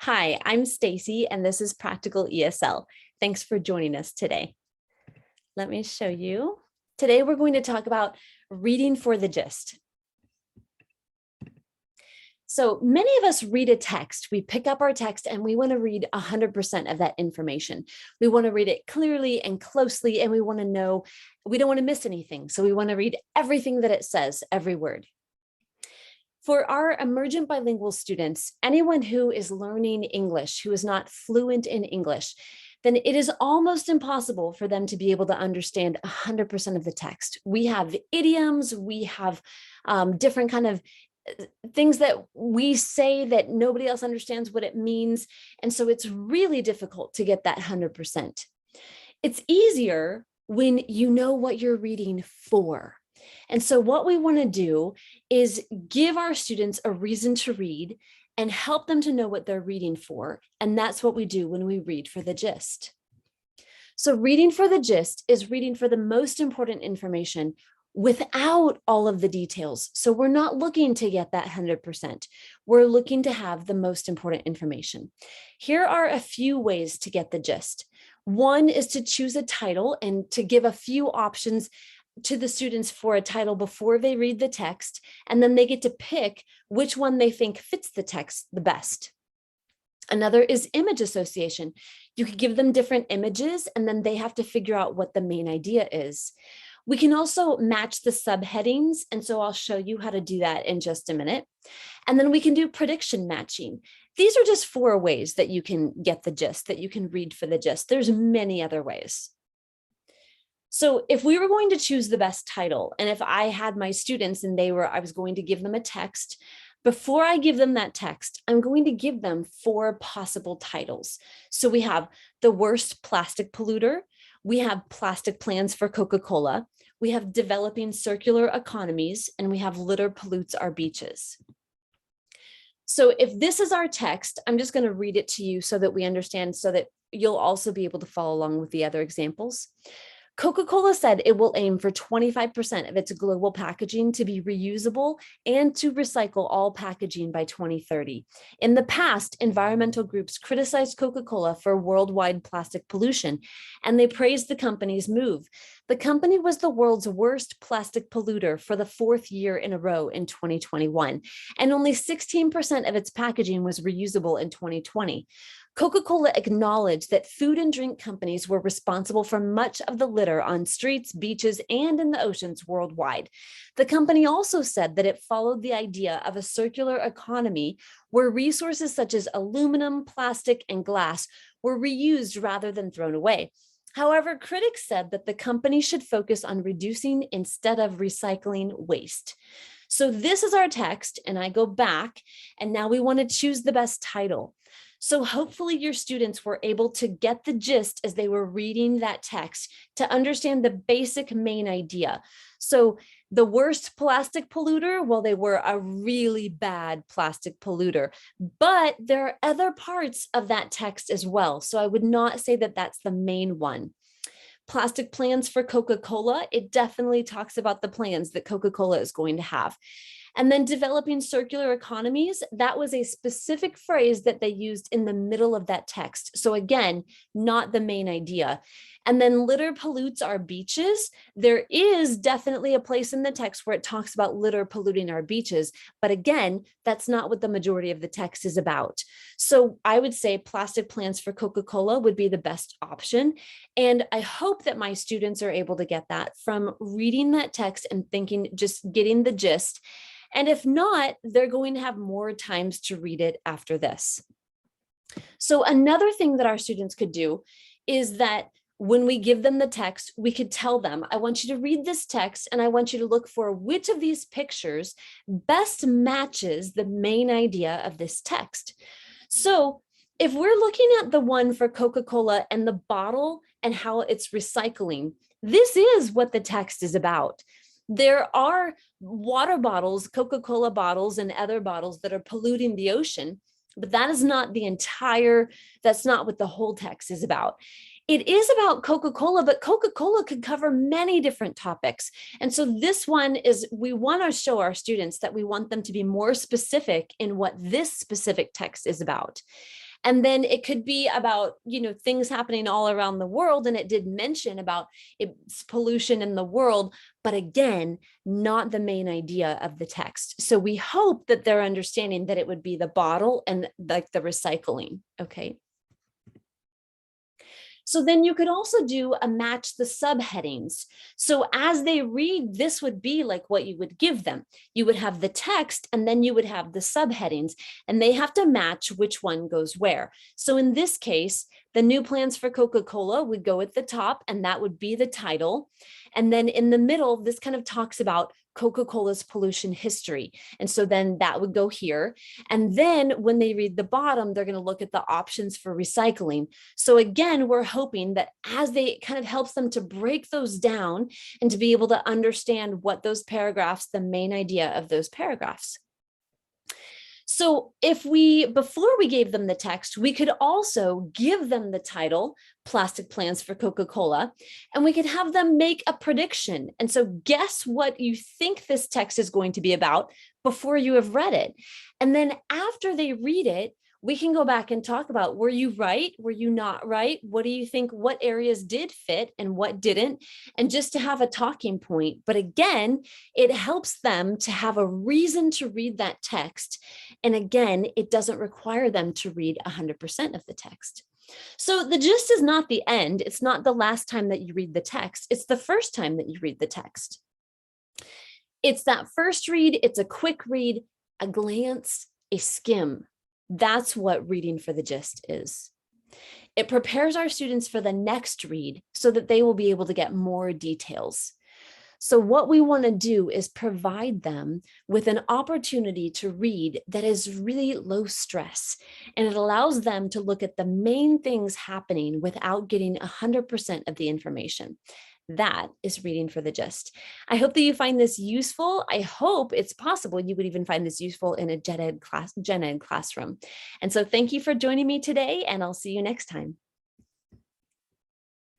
Hi, I'm Stacy, and this is Practical ESL. Thanks for joining us today. Let me show you. Today, we're going to talk about reading for the gist. So many of us read a text. We pick up our text and we want to read 100% of that information. We want to read it clearly and closely, and we want to know, we don't want to miss anything. So we want to read everything that it says, every word. For our emergent bilingual students, anyone who is learning English, who is not fluent in English, then it is almost impossible for them to be able to understand 100% of the text. We have idioms, we have different kind of things that we say that nobody else understands what it means. And so it's really difficult to get that 100%. It's easier when you know what you're reading for. And so what we want to do is give our students a reason to read and help them to know what they're reading for. And that's what we do when we read for the gist. So reading for the gist is reading for the most important information without all of the details. So we're not looking to get that 100%. We're looking to have the most important information. Here are a few ways to get the gist. One is to choose a title and to give a few options to the students for a title before they read the text, and then they get to pick which one they think fits the text the best. Another is image association. You could give them different images, and then they have to figure out what the main idea is. We can also match the subheadings, and so I'll show you how to do that in just a minute. And then we can do prediction matching. These are just 4 ways that you can get the gist, that you can read for the gist. There's many other ways. So if we were going to choose the best title, and if I had my students and I was going to give them a text, before I give them that text, I'm going to give them 4 possible titles. So we have the worst plastic polluter, we have plastic plans for Coca-Cola, we have developing circular economies, and we have litter pollutes our beaches. So if this is our text, I'm just going to read it to you so that we understand, so that you'll also be able to follow along with the other examples. Coca-Cola said it will aim for 25% of its global packaging to be reusable and to recycle all packaging by 2030. In the past, environmental groups criticized Coca-Cola for worldwide plastic pollution, and they praised the company's move. The company was the world's worst plastic polluter for the 4th year in a row in 2021, and only 16% of its packaging was reusable in 2020. Coca-Cola acknowledged that food and drink companies were responsible for much of the litter on streets, beaches, and in the oceans worldwide. The company also said that it followed the idea of a circular economy where resources such as aluminum, plastic, and glass were reused rather than thrown away. However, critics said that the company should focus on reducing instead of recycling waste. So this is our text, and I go back, and now we want to choose the best title. So hopefully your students were able to get the gist as they were reading that text to understand the basic main idea. So the worst plastic polluter, well, they were a really bad plastic polluter, but there are other parts of that text as well. So I would not say that that's the main one. Plastic plans for Coca-Cola, it definitely talks about the plans that Coca-Cola is going to have. And then developing circular economies, that was a specific phrase that they used in the middle of that text. So again, not the main idea. And then litter pollutes our beaches. There is definitely a place in the text where it talks about litter polluting our beaches. But again, that's not what the majority of the text is about. So I would say plastic plans for Coca-Cola would be the best option. And I hope that my students are able to get that from reading that text and thinking, just getting the gist. And if not, they're going to have more times to read it after this. So another thing that our students could do is that when we give them the text, we could tell them, I want you to read this text and I want you to look for which of these pictures best matches the main idea of this text. So if we're looking at the one for Coca-Cola and the bottle and how it's recycling, this is what the text is about. There are water bottles, Coca-Cola bottles, and other bottles that are polluting the ocean, but that is not that's not what the whole text is about. It is about Coca-Cola, but Coca-Cola could cover many different topics. And so this one is, we want to show our students that we want them to be more specific in what this specific text is about. And then it could be about, things happening all around the world. And it did mention about it's pollution in the world, but again, not the main idea of the text. So we hope that they're understanding that it would be the bottle and like the recycling. Okay. So then you could also do a match the subheadings. So as they read, this would be like what you would give them. You would have the text and then you would have the subheadings, and they have to match which one goes where. So in this case, the new plans for Coca-Cola would go at the top, and that would be the title. And then in the middle, this kind of talks about Coca-Cola's pollution history. And so then that would go here. And then when they read the bottom, they're going to look at the options for recycling. So again, we're hoping that as they kind of helps them to break those down and to be able to understand what those paragraphs, the main idea of those paragraphs. So before we gave them the text, we could also give them the title, Plastic Plans for Coca-Cola, and we could have them make a prediction. And so guess what you think this text is going to be about before you have read it. And then after they read it, we can go back and talk about, were you right? Were you not right? What do you think? What areas did fit and what didn't? And just to have a talking point. But again, it helps them to have a reason to read that text. And again, it doesn't require them to read 100% of the text. So the gist is not the end. It's not the last time that you read the text. It's the first time that you read the text. It's that first read. It's a quick read, a glance, a skim. That's what reading for the gist is. It prepares our students for the next read so that they will be able to get more details. So what we want to do is provide them with an opportunity to read that is really low stress, and it allows them to look at the main things happening without getting 100% of the information. That is reading for the gist. I hope that you find this useful. I hope it's possible you would even find this useful in a gen ed classroom. And so thank you for joining me today, and I'll see you next time.